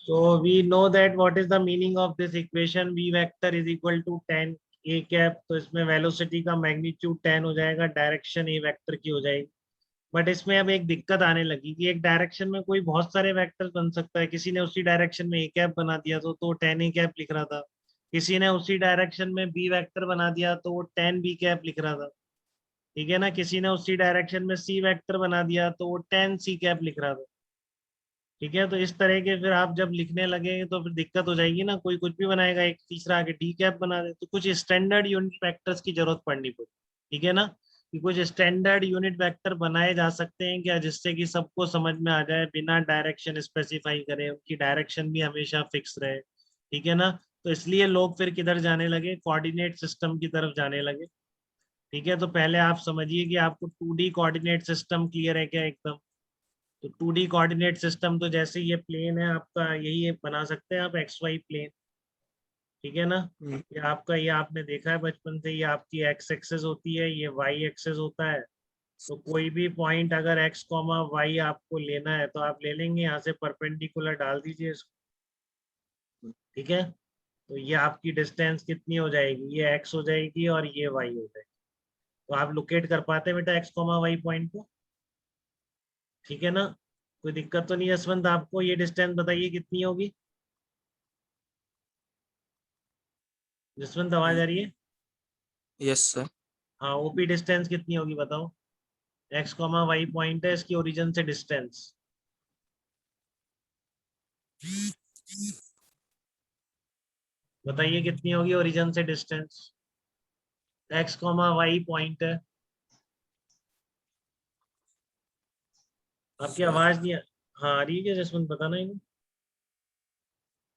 So we know that what is the meaning of this equation, v vector is equal to 10 a cap। तो इसमें velocity का magnitude 10 हो जाएगा, direction ए vector की हो जाएगी। बट इसमें अब एक दिक्कत आने लगी कि एक डायरेक्शन में कोई बहुत सारे वेक्टर बन सकता है। किसी ने उसी डायरेक्शन में ए कैप बना दिया तो 10 ए कैप लिख रहा था। किसी ने उसी डायरेक्शन में बी वेक्टर बना दिया तो वो 10 बी कैप लिख रहा था। ठीक है ना। किसी ने उसी डायरेक्शन में सी वेक्टर बना दिया तो वो 10 सी कैप लिख रहा था। ठीक है। तो इस तरह के फिर आप जब लिखने लगेंगे तो फिर दिक्कत हो जाएगी ना। कोई कुछ भी बनाएगा, एक तीसरा आगे डी कैप बना दे, तो कुछ स्टैंडर्ड यूनिट वेक्टर्स की जरूरत पड़नी पड़ेगी। ठीक है ना, कि कुछ स्टैंडर्ड यूनिट वेक्टर बनाए जा सकते हैं क्या, जिससे कि सबको समझ में आ जाए बिना डायरेक्शन स्पेसिफाई करे, उनकी डायरेक्शन भी हमेशा फिक्स रहे। ठीक है ना। तो इसलिए लोग फिर किधर जाने लगे, कोऑर्डिनेट सिस्टम की तरफ जाने लगे। ठीक है। तो पहले आप समझिए कि आपको 2D कोऑर्डिनेट सिस्टम क्लियर है क्या एकदम। तो 2D कोऑर्डिनेट सिस्टम तो जैसे ये प्लेन है आपका, यही बना सकते हैं आप एक्स वाई प्लेन। ठीक है ना। ये आपका, ये आपने देखा है बचपन से, ये आपकी एक्स एक्सेस होती है, ये वाई एक्सेस होता है। तो कोई भी पॉइंट अगर एक्स कॉमा वाई आपको लेना है तो आप ले लेंगे, यहाँ से परपेंडिकुलर डाल दीजिए इसको। ठीक है। तो ये आपकी डिस्टेंस कितनी हो जाएगी, ये एक्स हो जाएगी और ये वाई हो जाएगी। तो आप लोकेट कर पाते हैं बेटा एक्स कॉमा वाई पॉइंट को। ठीक है ना। कोई दिक्कत तो नहीं है यशवंत आपको। ये डिस्टेंस बताइए कितनी होगी। जसवंत आवाज आ रही है। Yes sir. हाँ, ओपी डिस्टेंस कितनी होगी बताओ। एक्स कॉमा वाई पॉइंट है, इसकी ओरिजिन से डिस्टेंस बताइए कितनी होगी, ओरिजिन से distance. X comma y point है। आपकी सर आवाज नहीं हाँ आ रही है क्या जसवंत, बताना इन्हें।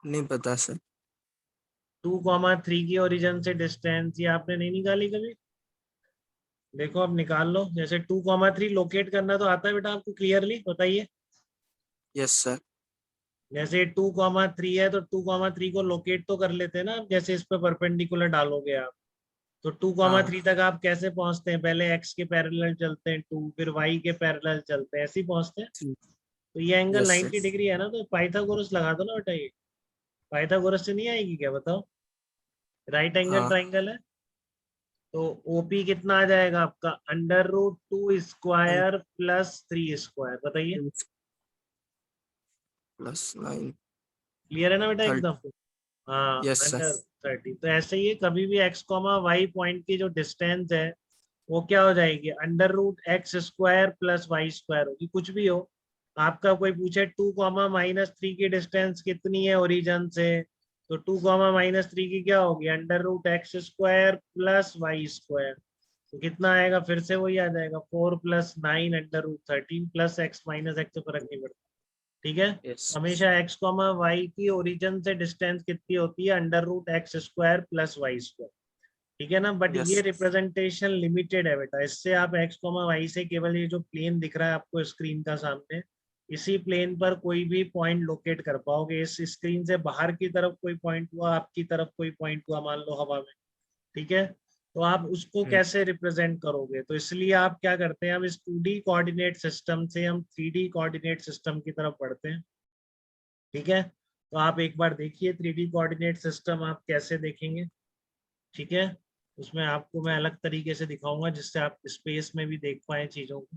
नहीं पता सर। 2,3 की ओरिजिन से डिस्टेंस, ये आपने नहीं निकाली कभी। देखो अब निकाल लो। जैसे 2,3 लोकेट करना तो आता है बेटा आपको क्लियरली, बताइए। Yes sir. जैसे 2,3 है तो 2,3 को लोकेट तो कर लेते हैं ना आप, जैसे इस पे परपेंडिकुलर डालोगे आप। तो 2,3 हाँ। तक आप कैसे पहुंचते हैं, पहले एक्स के पैरेलल चलते हैं 2, फिर वाई के पैरेलल चलते हैं, ऐसे ही पहुंचते हैं। तो ये एंगल यस 90 सर। डिग्री है ना, तो पाइथागोरस लगा दो ना बेटा। ये पाइथागोरस से नहीं आएगी क्या बताओ। राइट एंगल हाँ। ट्राइंगल है। तो ओपी कितना आ जाएगा आपका, √2 स्क्वायर प्लस 3 स्क्वायर, बताइए। +9 क्लियर है ना बेटा एकदम। 30। हाँ, यस सर। √30। तो ऐसे ही कभी भी एक्स कॉमा वाई पॉइंट की जो डिस्टेंस है वो क्या हो जाएगी, √x² प्लस y² होगी, कुछ भी हो। आपका कोई पूछे 2,-3 की डिस्टेंस कितनी है ओरिजिन से, तो 2,-3 की क्या होगी, √x² प्लस y²। तो कितना आएगा, फिर से वही आ जाएगा, 4 + 9 √13 प्लस x माइनस x से फर्क नहीं पड़ता। ठीक है। यस। हमेशा एक्स कॉमा वाई की ओरिजिन से डिस्टेंस कितनी होती है, √x² प्लस y²। ठीक है ना। But yes. ये रिप्रेजेंटेशन लिमिटेड है बेटा। इससे आप एक्स कॉमा वाई से केवल ये जो प्लेन दिख रहा है आपको स्क्रीन का सामने, इसी प्लेन पर कोई भी पॉइंट लोकेट कर पाओगे। इस स्क्रीन से बाहर की तरफ कोई पॉइंट हुआ, आपकी तरफ कोई पॉइंट हुआ, मान लो हवा में। ठीक है। तो आप उसको कैसे रिप्रेजेंट करोगे, तो इसलिए आप क्या करते हैं, हम इस 2D कोऑर्डिनेट सिस्टम से हम 3D कोऑर्डिनेट सिस्टम की तरफ बढ़ते हैं। ठीक है। तो आप एक बार देखिए 3D कोऑर्डिनेट सिस्टम आप कैसे देखेंगे। ठीक है। उसमें आपको मैं अलग तरीके से दिखाऊंगा जिससे आप स्पेस में भी देख पाए चीजों को।